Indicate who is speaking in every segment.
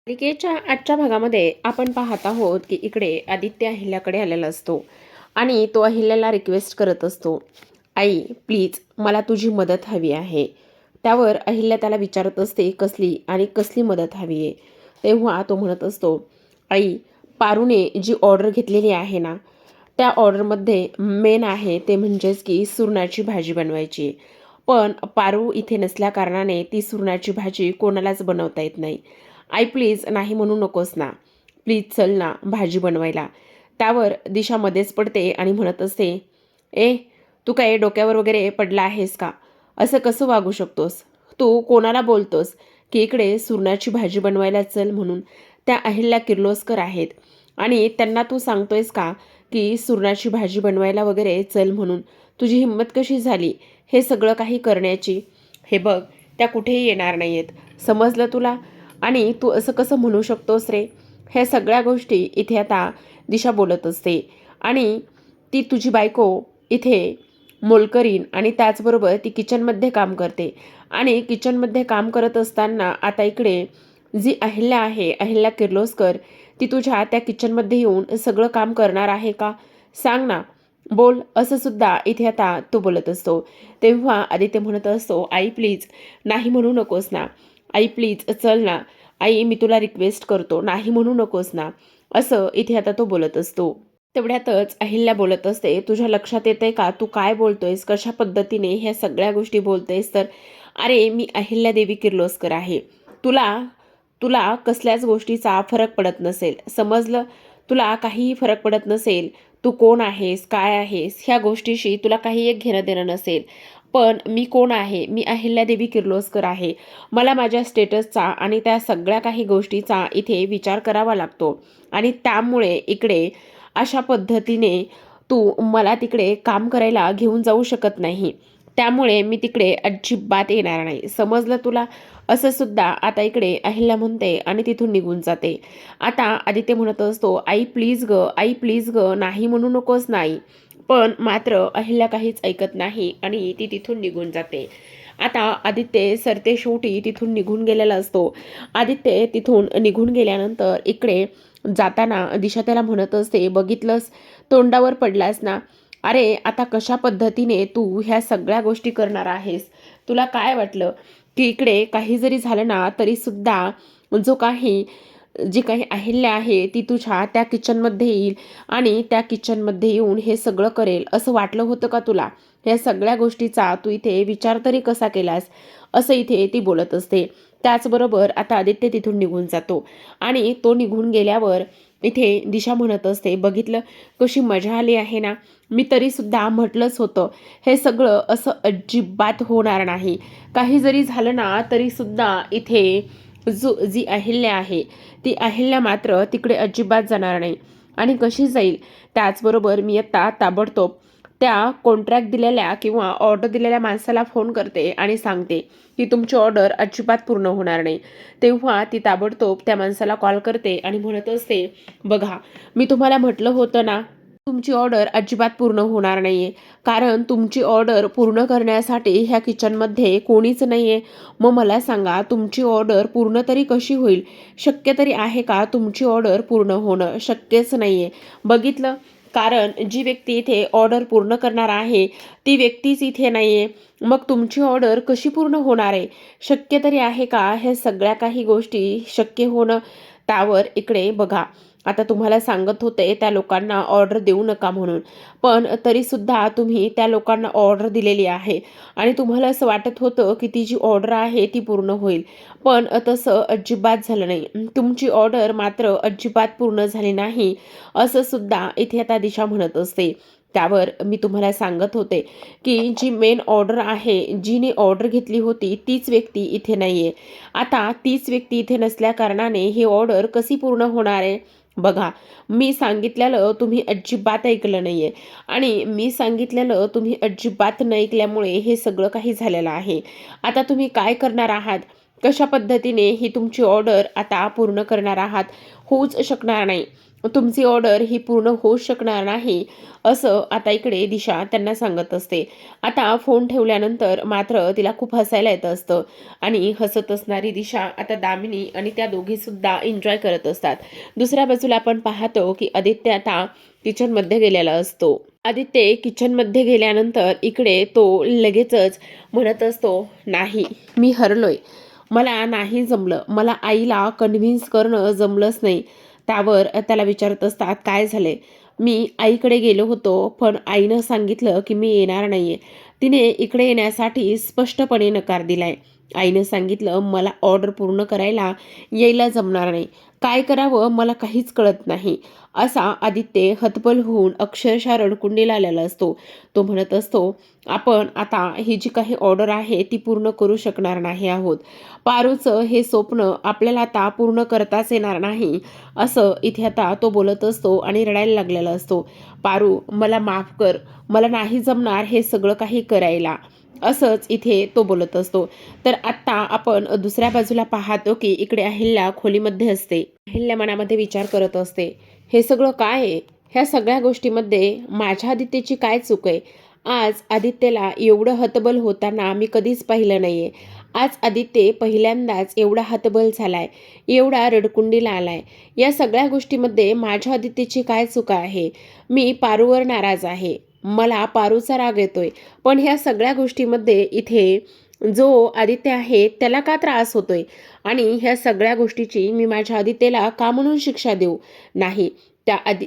Speaker 1: मालिकेच्या आजच्या भागामध्ये आपण पाहत आहोत की इकडे आदित्य अहिल्याकडे आलेला असतो आणि तो अहिल्याला रिक्वेस्ट करत असतो, आई प्लीज मला तुझी मदत हवी आहे. त्यावर अहिल्या त्याला विचारत असते कसली आणि कसली मदत हवी आहे. तेव्हा तो म्हणत असतो, आई पारूने जी ऑर्डर घेतलेली आहे ना, त्या ऑर्डरमध्ये मेन आहे ते म्हणजेच की सुरणाची भाजी बनवायची. पण पारू इथे नसल्या कारणाने ती सुरणाची भाजी कोणालाच बनवता येत नाही. आई प्लीज नाही म्हणू नकोस ना, प्लीज चल ना भाजी बनवायला. त्यावर दिशा मध्येच पडते आणि म्हणत असते, ए तू काय डोक्यावर वगैरे पडला आहेस का? असं कसं वागू शकतोस? तू कोणाला बोलतोस की इकडे सुरणाची भाजी बनवायला चल म्हणून? त्या अहिल्या किर्लोस्कर आहेत आणि त्यांना तू सांगतोयस का की सुरणाची भाजी बनवायला वगैरे चल म्हणून? तुझी हिंमत कशी झाली हे सगळं काही करण्याची? हे बघ, त्या कुठेही येणार नाही आहेत, समजलं तुला? आणि तू असं कसं म्हणू शकतोस रे? ह्या सगळ्या गोष्टी इथे आता दिशा बोलत असते आणि ती तुझी बायको इथे मोलकरीण आणि त्याचबरोबर ती किचनमध्ये काम करते आणि किचनमध्ये काम करत असताना आता इकडे जी अहिल्या आहे, अहिल्या किर्लोस्कर, ती तुझ्या त्या किचनमध्ये येऊन सगळं काम करणार आहे का? सांग ना, बोल. असं सुद्धा इथे आता तो बोलत असतो. तेव्हा आदित्य म्हणत असतो, आई प्लीज नाही म्हणू नकोस ना, आई प्लीज चल ना, आई मी तुला रिक्वेस्ट करतो, नाही म्हणू नकोस ना, असं इथे आता तो बोलत असतो. तेवढ्यातच अहिल्या बोलत असते, तुझ्या लक्षात येतंय का तू काय बोलतोयस, कशा पद्धतीने ह्या सगळ्या गोष्टी बोलतोयस? तर अरे मी अहिल्यादेवी किर्लोस्कर आहे. तुला तुला कसल्याच गोष्टीचा फरक पडत नसेल, समजलं? तुला काहीही फरक पडत नसेल, तू कोण आहेस, काय आहेस, ह्या गोष्टीशी तुला काही एक घेणं देणं नसेल. पण मी कोण आहे? मी अहिल्यादेवी किर्लोस्कर आहे. मला माझ्या स्टेटसचा आणि त्या सगळ्या काही गोष्टीचा इथे विचार करावा लागतो आणि त्यामुळे इकडे अशा पद्धतीने तू मला तिकडे काम करायला घेऊन जाऊ शकत नाही. त्यामुळे मी तिकडे अजिबात येणार नाही, समजलं तुला? असं सुद्धा आता इकडे अहिल्या म्हणते आणि तिथून निघून जाते. आता आदित्य म्हणत असतो, आई प्लीज ग, आई प्लीज ग, नाही म्हणू नकोस नाही. पण मात्र अहिल्या काहीच ऐकत नाही आणि ती तिथून निघून जाते. आता आदित्य सरते शेवटी तिथून निघून गेलेला असतो. आदित्य तिथून निघून गेल्यानंतर इकडे जाताना दिशा त्याला म्हणत असते, बघितलंस, तोंडावर पडलास ना. अरे आता कशा पद्धतीने तू ह्या सगळ्या गोष्टी करणार आहेस? तुला काय वाटलं की इकडे काही जरी झालं ना तरी सुद्धा जो काही जी काही अहिल्या आहे ती तुझ्या त्या किचनमध्ये येईल आणि त्या किचनमध्ये येऊन हे सगळं करेल असं वाटलं होतं का तुला? या सगळ्या गोष्टीचा तू इथे विचार तरी कसा केलास? असं इथे ती बोलत असते. त्याचबरोबर आता आदित्य तिथून निघून जातो आणि तो निघून गेल्यावर इथे दिशा म्हणत असते, बघितलं कशी मजा आली आहे ना? मी तरीसुद्धा म्हटलंच होतं हे सगळं असं अजिबात होणार नाही. काही जरी झालं ना तरीसुद्धा इथे जी अहिल्या आहे ती अहिल्या मात्र तिकडे अजिबात जाणार नाही. आणि कशी जाईल? त्याचबरोबर मी आता ताबडतोब त्या कॉन्ट्रॅक्ट दिलेल्या किंवा ऑर्डर दिलेल्या माणसाला फोन करते आणि सांगते की तुमची ऑर्डर अजिबात पूर्ण होणार नाही. तेव्हा ती ताबडतोब त्या माणसाला कॉल करते आणि म्हणत असते, बघा मी तुम्हाला म्हटलं होतं ना, तुमची ऑर्डर अजिबात पूर्ण होणार नाही आहे. कारण तुमची ऑर्डर पूर्ण करण्यासाठी ह्या किचनमध्ये कोणीच नाही आहे. मग मला सांगा तुमची ऑर्डर पूर्ण तरी कशी होईल? शक्य तरी आहे का तुमची ऑर्डर पूर्ण होणं? शक्यच नाही आहे. बघितलं, कारण जी व्यक्ती इथे ऑर्डर पूर्ण करणार आहे ती व्यक्तीच इथे नाही आहे. मग तुमची ऑर्डर कशी पूर्ण होणार आहे? शक्य तरी आहे का ह्या सगळ्या काही गोष्टी शक्य होणं? त्यावर इकडे बघा, आता तुम्हाला सांगत होते त्या लोकांना ऑर्डर देऊ नका म्हणून, पण तरीसुद्धा तुम्ही त्या लोकांना ऑर्डर दिलेली आहे आणि तुम्हाला असं वाटत होतं की ती जी ऑर्डर आहे ती पूर्ण होईल. पण तसं अजिबात झालं नाही. तुमची ऑर्डर मात्र अजिबात पूर्ण झाली नाही, असं सुद्धा इथे आता दिशा म्हणत असते. त्यावर मी तुम्हाला सांगत होते की जी मेन ऑर्डर आहे, जिने ऑर्डर घेतली होती तीच व्यक्ती इथे नाही आहे. आता तीच व्यक्ती इथे नसल्या कारणाने ही ऑर्डर कशी पूर्ण होणार आहे? बघा, मी सांगितलेलं तुम्ही अजिबात ऐकलं नाही आहे आणि मी सांगितलेलं तुम्ही अजिबात न ऐकल्यामुळे हे सगळं काही झालेलं आहे. आता तुम्ही काय करणार आहात? कशा पद्धतीने ही तुमची ऑर्डर आता पूर्ण करणार आहात, होऊच शकणार नाही. तुमची ऑर्डर ही पूर्ण होऊच शकणार नाही, असं आता इकडे दिशा त्यांना सांगत असते. आता फोन ठेवल्यानंतर मात्र तिला खूप हसायला येत असतं आणि हसत असणारी दिशा आता दामिनी आणि त्या दोघीसुद्धा एन्जॉय करत असतात. दुसऱ्या बाजूला आपण पाहतो की आदित्य आता किचनमध्ये गेलेला असतो. आदित्य किचनमध्ये गेल्यानंतर इकडे तो लगेचच म्हणत असतो, नाही, मी हरलोय. मला नाही जमलं. मला आईला कन्व्हिन्स करणं जमलंच नाही. त्यावर त्याला विचारत असतात, काय झाले? मी आईकडे गेलो होतो, पण आईनं सांगितलं की मी येणार नाहीये. तिने इकडे येण्यासाठी स्पष्टपणे नकार दिलाय. आईनं सांगितलं मला ऑर्डर पूर्ण करायला यायला जमणार नाही. काय करावं मला काहीच कळत नाही. असा आदित्य हतबल होऊन अक्षरशः रडकुंडीला आलेला असतो. तो म्हणत असतो, आपण आता ही जी काही ऑर्डर आहे ती पूर्ण करू शकणार नाही आहोत. पारूचं हे स्वप्न आपल्याला आता पूर्ण करताच येणार नाही, असं इथे आता तो बोलत असतो आणि रडायला लागलेला असतो. पारू, मला माफ कर. मला नाही जमणार हे सगळं काही करायला, असंच इथे तो बोलत असतो. तर आत्ता आपण दुसऱ्या बाजूला पाहतो की इकडे अहिल्या खोलीमध्ये असते. अहिल्या मनामध्ये विचार करत असते, हे सगळं काय आहे? ह्या सगळ्या गोष्टीमध्ये माझ्या आदित्यची काय चूक आहे? आज आदित्यला एवढं हतबल होताना मी कधीच पाहिलं नाहीये. आज आदित्य पहिल्यांदाच एवढा हतबल झालाय, एवढा रडकुंडीला आलाय. या सगळ्या गोष्टीमध्ये माझ्या आदित्यची काय चूक आहे? मी पारूवर नाराज आहे. मला पारूचा राग येतोय. पण ह्या सगळ्या गोष्टीमध्ये इथे जो आदित्य आहे त्याला का त्रास होतोय? आणि ह्या सगळ्या गोष्टीची मी माझ्या आदित्यला का म्हणून शिक्षा देऊ? नाही.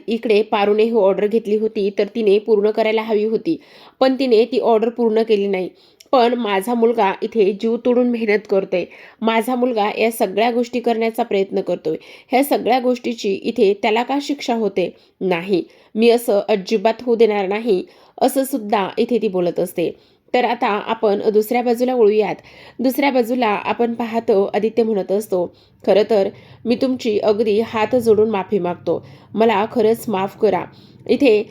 Speaker 1: इकडे पारूने ही ऑर्डर घेतली होती तर तिने पूर्ण करायला हवी होती, पण तिने ती ऑर्डर पूर्ण केली नाही. पण माझा मुलगा इथे जीव तोडून मेहनत करतोय. माझा मुलगा या सगळ्या गोष्टी करण्याचा प्रयत्न करतोय. ह्या सगळ्या गोष्टीची इथे त्याला का शिक्षा होते? नाही, मी असं अजिबात होऊ देणार नाही, असं सुद्धा इथे ती बोलत असते. तर आता आपण दुसऱ्या बाजूला वळूयात. दुसऱ्या बाजूला आपण पाहतो आदित्य म्हणत असतो, खरं तर मी तुमची अगदी हात जोडून माफी मागतो. मला खरंच माफ करा. इथे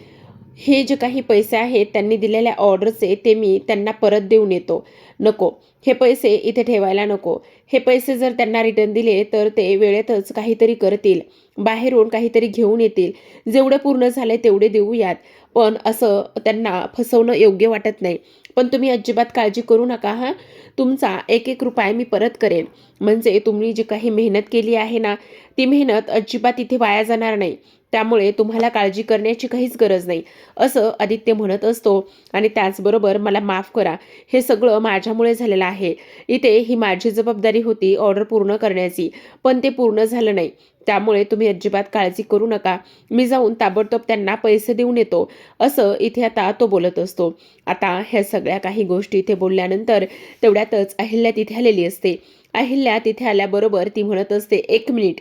Speaker 1: हे जे काही पैसे आहेत त्यांनी दिलेल्या ऑर्डरचे ते मी त्यांना परत देऊन येतो. नको, हे पैसे इथे ठेवायला नको. हे पैसे जर त्यांना रिटर्न दिले तर ते वेळेतच काहीतरी करतील, बाहेरून काहीतरी घेऊन येतील. जेवढं पूर्ण झालंय तेवढे देऊयात, पण असं त्यांना फसवणं योग्य वाटत नाही. पण तुम्ही अजिबात काळजी करू नका हां. तुमचा एक एक रुपया मी परत करेन. म्हणजे तुम्ही जी काही मेहनत केली आहे ना, ती मेहनत अजिबात इथे वाया जाणार नाही. त्यामुळे तुम्हाला काळजी करण्याची काहीच गरज नाही, असं आदित्य म्हणत असतो. आणि त्याचबरोबर मला माफ करा. हे सगळं माझ्यामुळे झालेलं आहे. इथे ही माझी जबाबदारी होती ऑर्डर पूर्ण करण्याची, पण ते पूर्ण झालं नाही. त्यामुळे तुम्ही अजिबात काळजी करू नका. मी जाऊन ताबडतोब त्यांना पैसे देऊन येतो, असं इथे आता तो बोलत असतो. आता ह्या सगळ्या काही गोष्टी इथे बोलल्यानंतर तेवढ्यातच अहिल्या तिथे आलेली असते. अहिल्या तिथे आल्याबरोबर ती म्हणत असते, 1 मिनिट.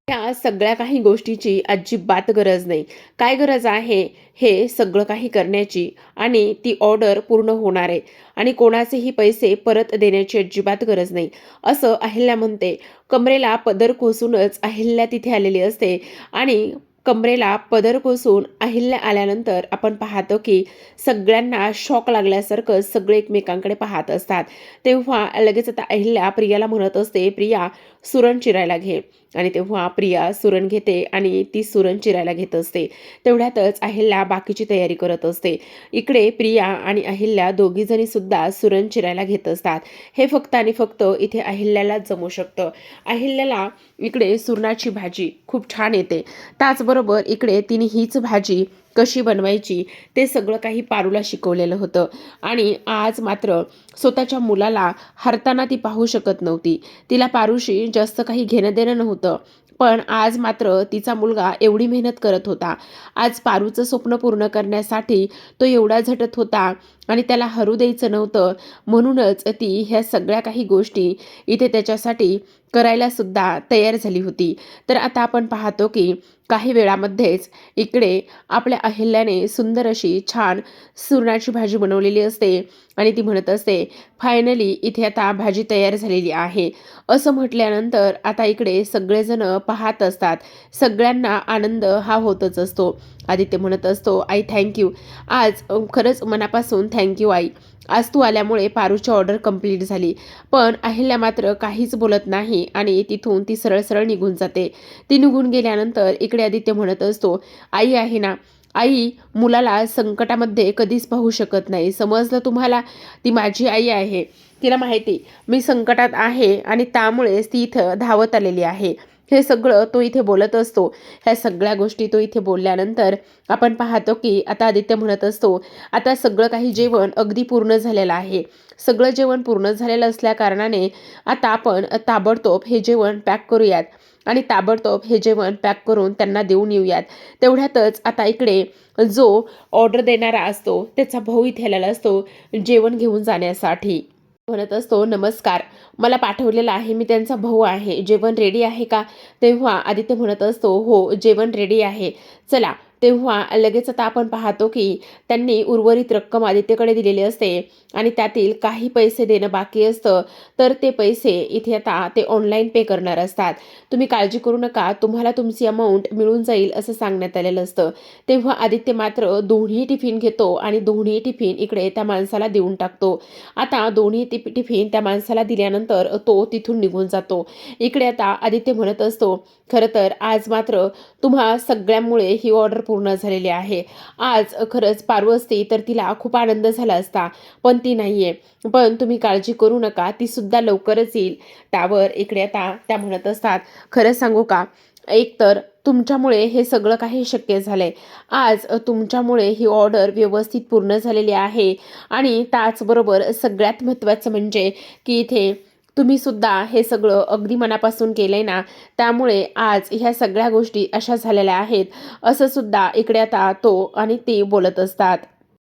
Speaker 1: या सगळ्या काही गोष्टीची अजिबात गरज नाही. काय गरज आहे हे सगळं काही करण्याची? आणि ती ऑर्डर पूर्ण होणार आहे आणि कोणाचेही पैसे परत देण्याची अजिबात गरज नाही, असं अहिल्या म्हणते. कमरेला पदर कोसूनच अहिल्या तिथे आलेली असते आणि कमरेला पदर कोसून अहिल्या आल्यानंतर आपण पाहतो की सगळ्यांना शॉक लागल्यासारखं सगळे एकमेकांकडे पाहत असतात. तेव्हा लगेच आता अहिल्या प्रियाला म्हणत असते, प्रिया, सुरण चिरायला घे. आणि तेव्हा प्रिया सुरण घेते आणि ती सुरण चिरायला घेत असते. तेवढ्यातच अहिल्या बाकीची तयारी करत असते. इकडे प्रिया आणि अहिल्या दोघीजणी सुद्धा सुरण चिरायला घेत असतात. हे फक्त आणि फक्त इथे अहिल्यालाच जमू शकतं. अहिल्याला इकडे सुरणाची भाजी खूप छान येते. त्याचबरोबर इकडे तिने हीच भाजी कशी बनवायची ते सगळं काही पारूला शिकवलेलं होतं. आणि आज मात्र स्वतःच्या मुलाला हरताना ती पाहू शकत नव्हती. तिला पारूशी जास्त काही घेणं देणं नव्हतं. पण आज मात्र तिचा मुलगा एवढी मेहनत करत होता. आज पारूचं स्वप्न पूर्ण करण्यासाठी तो एवढा झटत होता आणि त्याला हरू द्यायचं नव्हतं. म्हणूनच ती ह्या सगळ्या काही गोष्टी इथे त्याच्यासाठी करायला सुद्धा तयार झाली होती. तर आता आपण पाहतो की काही वेळामध्येच इकडे आपल्या अहिल्याने सुंदर अशी छान सुरणाची भाजी बनवलेली असते आणि ती म्हणत असते, फायनली इथे आता भाजी तयार झालेली आहे, असं म्हटल्यानंतर आता इकडे सगळेजण पाहत असतात. सगळ्यांना आनंद हा होतच असतो. आदित्य म्हणत असतो, आई थँक्यू. आज खरंच मनापासून थँक्यू आई. आज तू आल्यामुळे पारूची ऑर्डर कंप्लीट झाली. पण अहिल्या मात्र काहीच बोलत नाही आणि तिथून ती सरळ सरळ निघून जाते. ती निघून गेल्यानंतर इकडे आदित्य म्हणत असतो, आई आहे ना, आई मुलाला संकटामध्ये कधीच पाहू शकत नाही. समजलं तुम्हाला? ती माझी आई आहे. तिला माहिती मी संकटात आहे आणि त्यामुळेच ती इथं धावत आलेली आहे. हे सगळं तो इथे बोलत असतो. ह्या सगळ्या गोष्टी तो इथे बोलल्यानंतर आपण पाहतो की आता आदित्य म्हणत असतो, आता सगळं काही जेवण अगदी पूर्ण झालेलं आहे. सगळं जेवण पूर्ण झालेलं असल्या कारणाने आता आपण ताबडतोब हे जेवण पॅक करूयात आणि ताबडतोब हे जेवण पॅक करून त्यांना देऊन येऊयात. तेवढ्यातच आता इकडे जो ऑर्डर देणारा असतो त्याचा भाऊ इथे आलेला असतो जेवण घेऊन जाण्यासाठी. म्हणत असतो, नमस्कार, मला पाठवलेलं आहे, मी त्यांचा भाऊ आहे, जेवण रेडी आहे का? तेव्हा आदित्य म्हणत असतो, हो जेवण रेडी आहे, चला. तेव्हा लगेच आता आपण पाहतो की त्यांनी उर्वरित रक्कम आदित्यकडे दिलेली असते आणि त्यातील काही पैसे देणं बाकी असतं. तर ते पैसे इथे आता ते ऑनलाईन पे करणार असतात. तुम्ही काळजी करू नका, तुम्हाला तुमची अमाऊंट मिळून जाईल असं सांगण्यात आलेलं असतं. तेव्हा आदित्य मात्र दोन्ही टिफिन घेतो आणि दोन्ही टिफिन इकडे त्या माणसाला देऊन टाकतो. आता दोन्ही टिफिन त्या माणसाला दिल्यानंतर तो तिथून निघून जातो. इकडे आता आदित्य म्हणत असतो, खरं तर आज मात्र तुम्हा सगळ्यांमुळे ही ऑर्डर पूर्ण झालेली आहे. आज खरंच पारू असती तर तिला खूप आनंद झाला असता, पण ती नाहीये. पण तुम्ही काळजी करू नका, ती सुद्धा लवकरच येईल. त्यावर इकडे आता त्या म्हणत असतात, खरं सांगू का, एकतर तुमच्यामुळे हे सगळं काही शक्य झालंय. आज तुमच्यामुळे ही ऑर्डर व्यवस्थित पूर्ण झालेली आहे आणि त्याचबरोबर सगळ्यात महत्त्वाचं म्हणजे की इथे तुम्ही सुद्धा हे सगळं अगदी मनापासून केलंय ना, त्यामुळे आज ह्या सगळ्या गोष्टी अशा झालेल्या आहेत असं सुद्धा इकडे आता तो आणि ते बोलत असतात.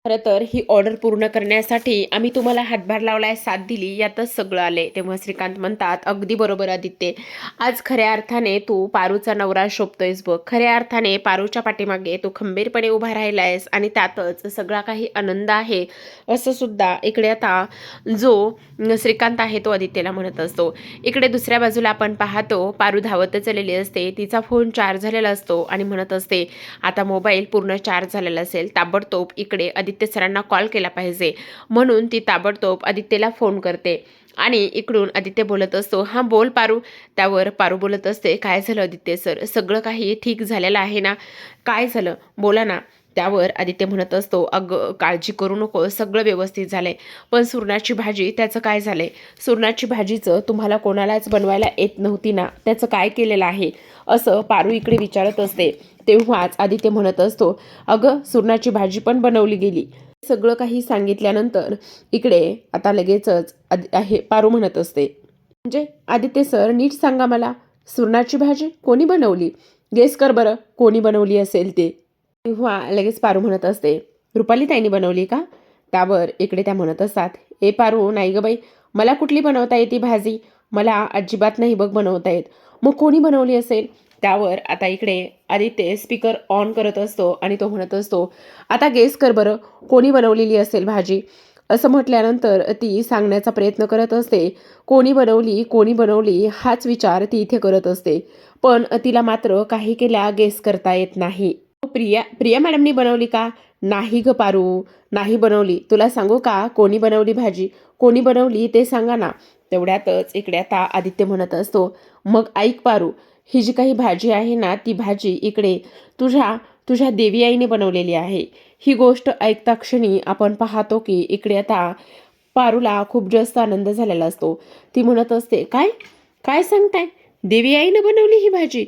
Speaker 1: खरं तर ही ऑर्डर पूर्ण करण्यासाठी आम्ही तुम्हाला हातभार लावलाय, साथ दिली, यातच सगळं आले. तेव्हा श्रीकांत म्हणतात, अगदी बरोबर आदित्य, आज खऱ्या अर्थाने तू पारूचा नवरा शोभतोयस बघ. खऱ्या अर्थाने पारूच्या पाठीमागे तू खंबीरपणे उभा राहिलायस आणि त्यातच सगळा काही आनंद आहे असं सुद्धा इकडे आता जो श्रीकांत आहे तो आदित्यला म्हणत असतो. इकडे दुसऱ्या बाजूला आपण पाहतो पारू धावतच आलेली असते. तिचा फोन चार्ज झालेला असतो आणि म्हणत असते, आता मोबाईल पूर्ण चार्ज झालेला असेल, ताबडतोब इकडे आदित्य सरांना कॉल केला पाहिजे. म्हणून ती ताबडतोब आदित्यला फोन करते आणि इकडून आदित्य बोलत असतो, हां बोल पारू. त्यावर पारू बोलत असते, काय झालं आदित्य सर, सगळं काही ठीक झालेलं आहे ना? काय झालं बोला ना. त्यावर आदित्य म्हणत असतो, अगं काळजी करू नको, सगळं व्यवस्थित झालंय. पण सुरणाची भाजी त्याचं काय झालंय? सुरणाची भाजीचं तुम्हाला कोणालाच बनवायला येत नव्हती ना, त्याचं काय केलेलं आहे असं पारू इकडे विचारत असते. तेव्हाच आदित्य म्हणत असतो, अगं सुरणाची भाजी पण बनवली गेली. सगळं काही सांगितल्यानंतर इकडे आता लगेचच आहे पारू म्हणत असते, म्हणजे आदित्य सर नीट सांगा मला, सुरणाची भाजी कोणी बनवली? गेस कर बरं, कोणी बनवली असेल ते. तेव्हा लगेच पारू म्हणत असते, रुपाली ताईंनी बनवली का? त्यावर इकडे त्या म्हणत असतात, ए पारू नाही ग बाई, मला कुठली बनवता येते भाजी, मला अजिबात नाही बघ बनवता येत. मग कोणी बनवली असेल? त्यावर आता इकडे आदित्य स्पीकर ऑन करत असतो आणि तो म्हणत असतो, आता गेस कर बरं, कोणी बनवलेली असेल भाजी. असं म्हटल्यानंतर ती सांगण्याचा प्रयत्न करत असते. कोणी बनवली हाच विचार ती इथे करत असते. पण तिला मात्र काही केल्या गेस करता येत नाही. प्रिया प्रिया मॅडमनी बनवली का? नाही ग पारू, नाही बनवली. तुला सांगू का कोणी बनवली भाजी? कोणी बनवली ते सांगा ना. तेवढ्यातच इकडे आता आदित्य म्हणत असतो, मग ऐक पारू, ही जी काही भाजी आहे ना, ती भाजी इकडे तुझ्या तुझ्या देवी आईने बनवलेली आहे. ही गोष्ट ऐकता क्षणी आपण पाहतो की इकडे आता पारूला खूप जास्त आनंद झालेला असतो. ती म्हणत असते, काय काय सांगताय, देवी आईने बनवली ही भाजी?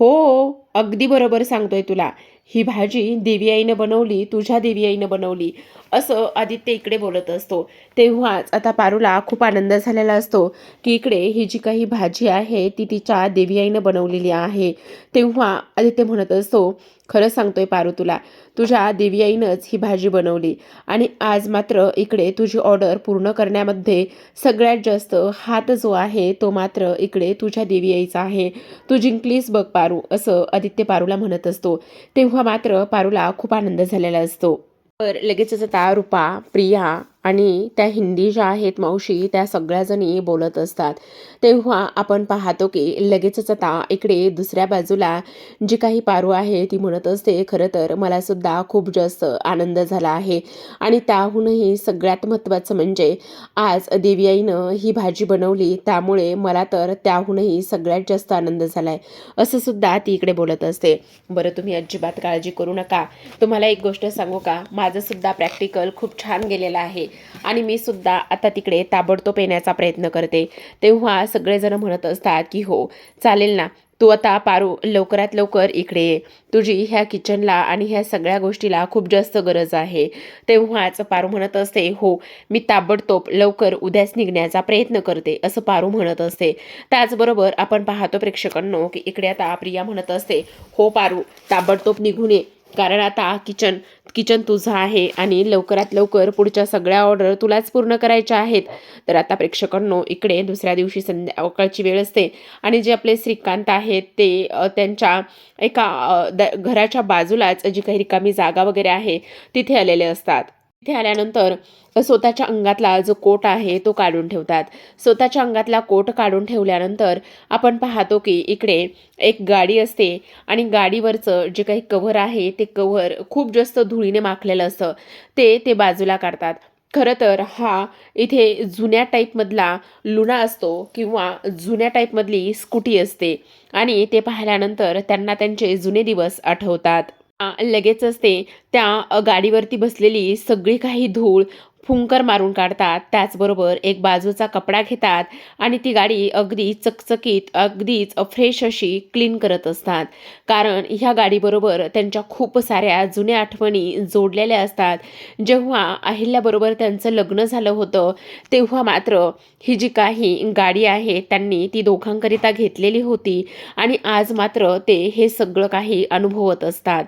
Speaker 1: हो, अगदी बरोबर सांगतोय तुला, ही भाजी देवी आईनं बनवली, तुझ्या देवी आईनं बनवली असं आदित्य इकडे बोलत असतो. तेव्हाच आता पारूला खूप आनंद झालेला असतो की इकडे ही जी काही भाजी आहे ती तिच्या देवी आईनं बनवलेली आहे. तेव्हा आदित्य म्हणत असतो, खरं सांगतोय पारू तुला, तुझ्या देवी आईनंच ही भाजी बनवली आणि आज मात्र इकडे तुझी ऑर्डर पूर्ण करण्यामध्ये सगळ्यात जास्त हात जो आहे तो मात्र इकडे तुझ्या देवी आईचा आहे. तू जिंकलीस बघ पारू असं आदित्य पारूला म्हणत असतो. तेव्हा मात्र पारूला खूप आनंद झालेला असतो. तर लगेचच आता रूपा, प्रिया आणि त्या हिंदी ज्या आहेत मावशी त्या सगळ्याजणी बोलत असतात. तेव्हा आपण पाहतो की लगेचच आता इकडे दुसऱ्या बाजूला जी काही पारू आहे ती म्हणत असते, खरं तर मला सुद्धा खूप जास्त आनंद झाला आहे आणि त्याहूनही सगळ्यात महत्त्वाचं म्हणजे आज देवी आईनं ही भाजी बनवली त्यामुळे मला तर त्याहूनही सगळ्यात जास्त आनंद झाला आहे, असं सुद्धा ती इकडे बोलत असते. बरं तुम्ही अजिबात काळजी करू नका. तुम्हाला एक गोष्ट सांगू का, माझं सुद्धा प्रॅक्टिकल खूप छान गेलेलं आहे आणि मी सुद्धा आता तिकडे ताबडतोब येण्याचा प्रयत्न करते. तेव्हा सगळेजण म्हणत असतात की हो चालेल ना, तू आता पारू लवकरात लवकर इकडे ये. तुझी ह्या किचनला आणि ह्या सगळ्या गोष्टीला खूप जास्त गरज आहे. तेव्हाच पारू म्हणत असते, हो मी ताबडतोब लवकर उद्याच निघण्याचा प्रयत्न करते, असं पारू म्हणत असते. त्याचबरोबर आपण पाहतो प्रेक्षकांनो की इकडे आता प्रिया म्हणत असते, हो पारू ताबडतोब निघून ये, कारण आता किचन किचन तुझं आहे आणि लवकरात लवकर पुढच्या सगळ्या ऑर्डर तुलाच पूर्ण करायच्या आहेत. तर आता प्रेक्षकांनो इकडे दुसऱ्या दिवशी संध्याकाळची वेळ असते आणि जे आपले श्रीकांत आहेत ते त्यांच्या एका घराच्या बाजूलाच जी काही रिकामी जागा वगैरे आहे तिथे आलेले असतात. तिथे आल्यानंतर स्वतःच्या अंगातला जो कोट आहे तो काढून ठेवतात. स्वतःच्या अंगातला कोट काढून ठेवल्यानंतर आपण पाहतो की इकडे एक गाडी असते आणि गाडीवरचं जे काही कव्हर आहे ते कव्हर खूप जास्त धुळीने माखलेलं असतं. ते बाजूला काढतात. खरं तर हा इथे जुन्या टाईपमधला लुना असतो किंवा जुन्या टाईपमधली स्कूटी असते आणि ते पाहिल्यानंतर त्यांना त्यांचे जुने दिवस आठवतात. लगेचच ते त्या गाडीवरती बसलेली सगळी काही धूळ फुंकर मारून काढतात. त्याचबरोबर एक बाजूचा कपडा घेतात आणि ती गाडी अगदी चकचकीत अगदीच फ्रेश अशी क्लीन करत असतात. कारण ह्या गाडीबरोबर त्यांच्या खूप साऱ्या जुन्या आठवणी जोडलेल्या असतात. जेव्हा अहिल्याबरोबर त्यांचं लग्न झालं होतं तेव्हा मात्र ही जी काही गाडी आहे त्यांनी ती दोघांकरिता घेतलेली होती आणि आज मात्र ते हे सगळं काही अनुभवत असतात.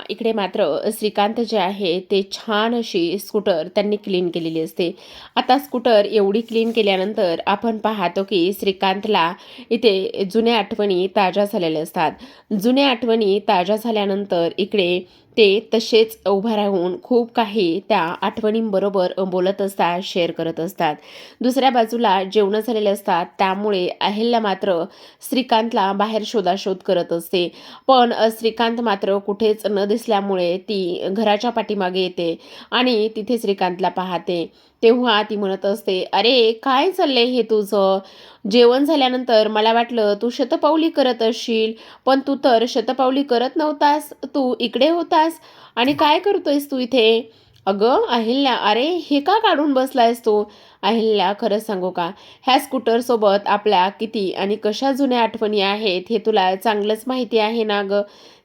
Speaker 1: इकडे मात्र श्रीकांत जे आहे ते छान अशी स्कूटर त्यांनी क्लीन केलेली असते. आता स्कूटर एवढी क्लीन केल्यानंतर आपण पाहतो की श्रीकांतला इथे जुन्या आठवणी ताज्या झालेल्या असतात. जुन्या आठवणी ताज्या झाल्यानंतर इकडे ते तसेच उभा राहून खूप काही त्या आठवणींबरोबर बोलत असतात, शेअर करत असतात. दुसऱ्या बाजूला जेवणं झालेले असतात त्यामुळे अहिल्या मात्र श्रीकांतला बाहेर शोधाशोध करत असते. पण श्रीकांत मात्र कुठेच न दिसल्यामुळे ती घराच्या पाठीमागे येते आणि तिथे श्रीकांतला पाहते. तेव्हा ती म्हणत असते, अरे काय चाललंय हे तुझं? जेवण झाल्यानंतर मला वाटलं तू शतपावली करत असशील, पण तू तर शतपावली करत नव्हतास, तू इकडे होतास आणि काय करतोयस तू इथे? अगं अहिल्या, अरे हे का काढून बसलायस तू? अहिल्या खरंच सांगू का, ह्या स्कूटरसोबत आपल्या किती आणि कशा जुन्या आठवणी आहेत हे तुला चांगलंच माहिती आहे ना गं.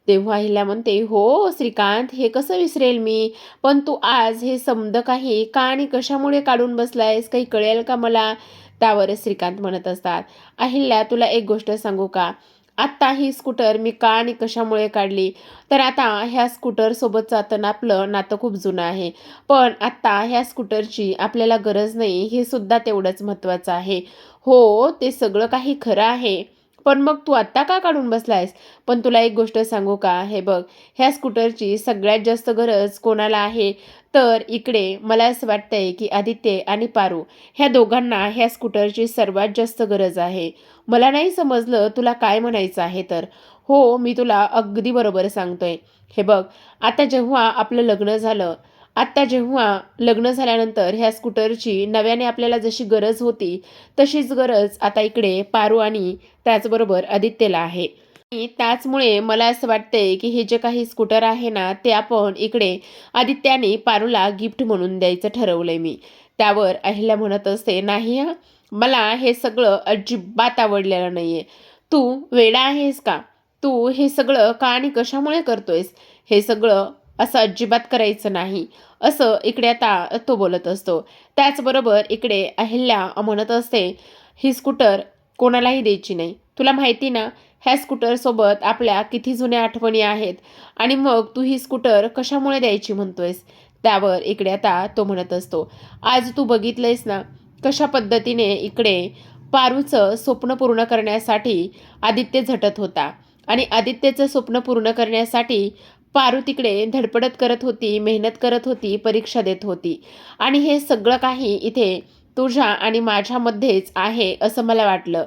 Speaker 1: तेव्हा अहिल्या म्हणते, हो श्रीकांत हे कसं विसरेल मी, पण तू आज हे समद काही का आणि कशामुळे काढून बसलायस, काही कळेल का मला? त्यावर श्रीकांत म्हणत असतात, अहिल्या तुला एक गोष्ट सांगू का, आत्ता ही स्कूटर मी का आणि कशामुळे काढली, तर आता ह्या स्कूटरसोबतचं आता आपलं नातं खूप जुनं आहे, पण आत्ता ह्या स्कूटरची आपल्याला गरज नाही हे सुद्धा तेवढंच महत्त्वाचं आहे. हो ते सगळं काही खरं आहे, पण मग तू आत्ता का काढून बसलायस? पण तुला एक गोष्ट सांगू का, हे बघ ह्या स्कूटरची सगळ्यात जास्त गरज कोणाला आहे, तर इकडे मला असं वाटतंय की आदित्य आणि पारू ह्या दोघांना ह्या स्कूटरची सर्वात जास्त गरज आहे. मला नाही समजलं तुला काय म्हणायचं आहे तर. हो मी तुला अगदी बरोबर सांगतोय. हे बघ आता जेव्हा आपलं लग्न झालं, आत्ता जेव्हा लग्न झाल्यानंतर ह्या स्कूटरची नव्याने आपल्याला जशी गरज होती तशीच गरज आता इकडे पारू आणि त्याचबरोबर आदित्यला आहे. आणि त्याचमुळे मला असं वाटतंय की हे जे काही स्कूटर आहे ना ते आपण इकडे आदित्याने पारूला गिफ्ट म्हणून द्यायचं ठरवलंय मी. त्यावर अहिल्या म्हणत असते, नाही हां, मला हे सगळं अजिबात आवडलेलं नाहीये. तू वेडा आहेस का? तू हे सगळं का आणि कशामुळे करतोयस? हे सगळं असं अजिबात करायचं नाही, असं इकडे आता तो बोलत असतो. त्याचबरोबर इकडे अहिल्या म्हणत असते, ही स्कूटर कोणालाही द्यायची नाही. तुला माहिती ना ह्या स्कूटरसोबत आपल्या किती जुन्या आठवणी आहेत आणि मग तू ही स्कूटर कशामुळे द्यायची म्हणतोयस? त्यावर इकडे आता तो म्हणत असतो, आज तू बघितलंयस ना कशा पद्धतीने इकडे पारूचं स्वप्न पूर्ण करण्यासाठी आदित्य झटत होता आणि आदित्यचं स्वप्न पूर्ण करण्यासाठी पारू तिकडे धडपडत करत होती, मेहनत करत होती, परीक्षा देत होती आणि हे सगळं काही इथे तुझ्या आणि माझ्यामध्येच आहे असं मला वाटलं.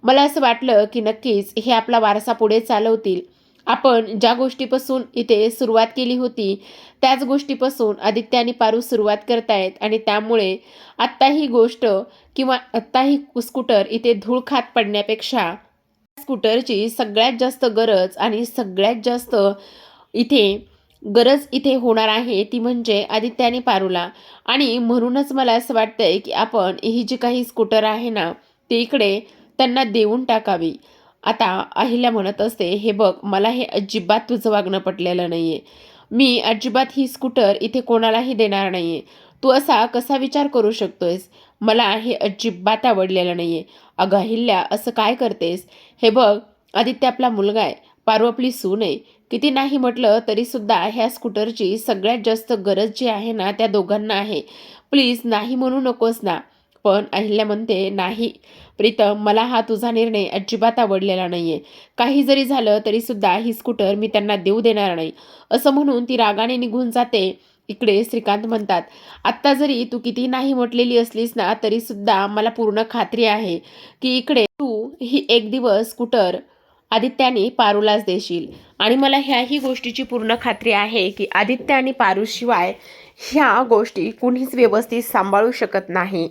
Speaker 1: मला असं वाटलं की नक्कीच हे आपला वारसा पुढे चालवतील. आपण ज्या गोष्टीपासून इथे सुरुवात केली होती, त्याच गोष्टीपासून आदित्य आणि पारू सुरुवात करतायत आणि त्यामुळे आत्ता ही गोष्ट किंवा आत्ता ही स्कूटर इथे धूळ खात पडण्यापेक्षा स्कूटरची सगळ्यात जास्त गरज आणि सगळ्यात जास्त इथे गरज इथे होणार आहे ती म्हणजे आदित्य आणि पारूला. आणि म्हणूनच मला असं वाटतंय की आपण ही जी काही स्कूटर आहे ना ती इकडे त्यांना देऊन टाकावी. आता अहिल्या म्हणत असते, हे बघ मला हे अजिबात तुझं वागणं पटलेलं नाहीये. मी अजिबात ही स्कूटर इथे कोणालाही देणार नाहीये. तू असा कसा विचार करू शकतोयस? मला हे अजिबात आवडलेलं नाहीये. अगं अहिल्या असं काय करतेस? हे बघ आदित्य आपला मुलगा आहे, पारू आपली सून आहे. किती नाही म्हटलं तरी सुद्धा ह्या स्कूटरची सगळ्यात जास्त गरज जी आहे ना त्या दोघांना आहे. प्लीज नाही म्हणू नकोस ना. पण अहिल्या म्हणते, नाही प्रीतम मला हा तुझा निर्णय अजिबात आवडलेला नाहीये. काही जरी झालं तरी सुद्धा ही स्कूटर मी त्यांना देऊ देणार नाही. असं म्हणून ती रागाने निघून जाते. इकडे श्रीकांत म्हणतात, आत्ता जरी तू किती नाही म्हटलेली असलीस ना तरी सुद्धा मला पूर्ण खात्री आहे की इकडे तू ही एक दिवस स्कूटर आदित्याने पारूलाच देशील. आणि मला ह्याही गोष्टीची पूर्ण खात्री आहे की आदित्य आणि पारूशिवाय ह्या गोष्टी कुणीच व्यवस्थित सांभाळू शकत नाही.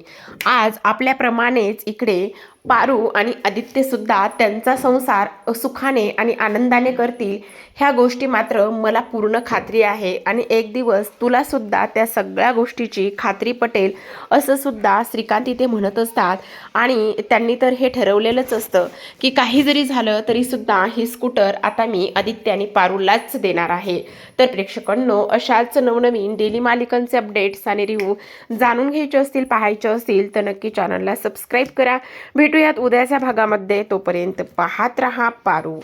Speaker 1: आज आपल्याप्रमाणेच इकडे पारू आणि आदित्यसुद्धा त्यांचा संसार सुखाने आणि आनंदाने करतील ह्या गोष्टी मात्र मला पूर्ण खात्री आहे. आणि एक दिवस तुलासुद्धा त्या सगळ्या गोष्टीची खात्री पटेल असं सुद्धा श्रीकांत इथे म्हणत असतात. आणि त्यांनी तर हे ठरवलेलंच असतं की काही जरी झालं तरीसुद्धा ही स्कूटर आता मी आदित्य आणि पारूलाच देणार आहे. तर प्रेक्षकांनो अशाच नवनवीन डेली मालिकांचे अपडेट्स आणि रिव्ह्यू जाणून घ्यायचे असतील, पाहायचे असतील तर नक्की चॅनलला सबस्क्राईब करा. भेटूयात उद्याच्या भागामध्ये. तोपर्यंत पाहत रहा पारू.